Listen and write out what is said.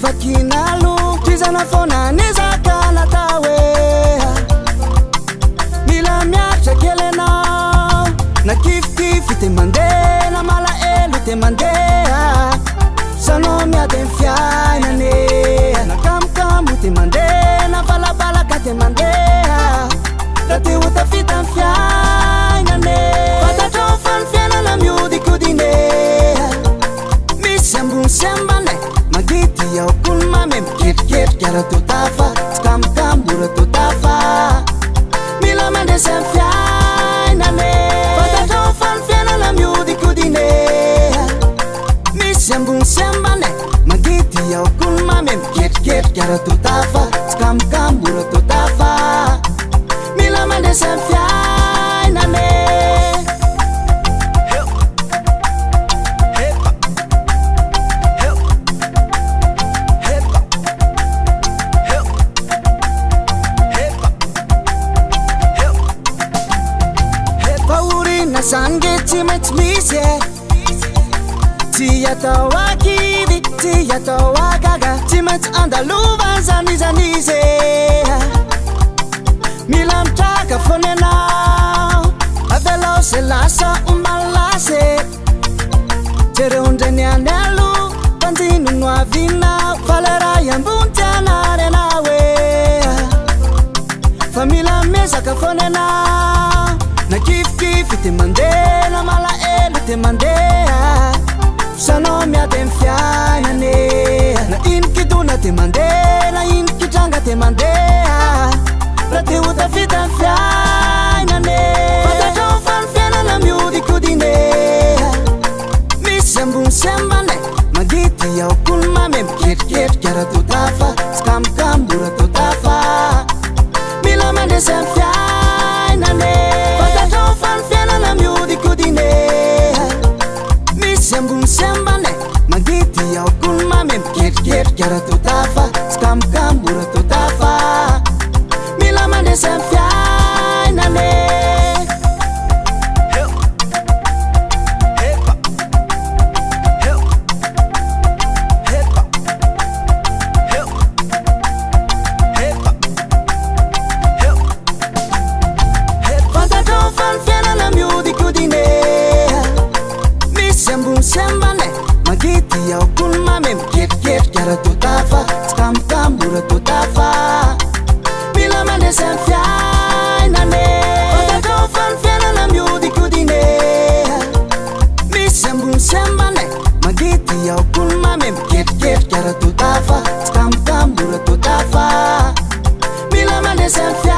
fakinalo tizana fona nizakana tawe mila miatra kelenao na kifkify te mandena mala elo te mandeha sano miady ny fiainane na kamokamo te mandena balabalaka te mandeha da te hotafita ny fiainane fatatrao fa ny fiainana miodikodine misy ambony sy ambane magity ao kony mame miketriketriky ara-totafa tsy kamokamo ra-totafa mila mandresy ny fiainane fatatrao fa ny fiainana miodikodine misy ambony sy ambane magity ao kony mame miketriketriky ara-totafa tsy kamokamo ra-totafa mila mandresy ny fiainane sange tsy maintsy misy tsy atao akivy tsy atao agaga tsy maintsy andalova zanizanizy mila mitraka fony anao avelao se lasa omalasy jerehondrany any alo mpanjino no avinao faleray ambony tianary anao fa mila mesaka fony anao na kifkify te mandena mala elo te mandeha sanao miady ny fiainane na inikidona te mandena inikitranga te mandeha ra te hotafita ny fiainane fatatrao fa ny fiainana miodikodine misy ambony sy ambane magity ao kony mame miketriketriky ara-totafa tsy kamokamo ra-totafa mila mandresy ny fiainane fatatrao fa ny fiainana miodikodine misy ambony sy ambane magity ao kony mame miketriketriky ara-totafa tsy kamokamo ra-totafa mila mandresy ny fiainane sy ambane magity ao kony mame miketriketriky ara-totafa tsy kamokamo ra-totafa mila mandresy ny fiainane fatatrao fa ny fiainana miodikodine misy ambony sy ambane magity ao kony mame miketriketriky ara-totafa tsy kamokamo ra-totafa mila mandresy ny fiainane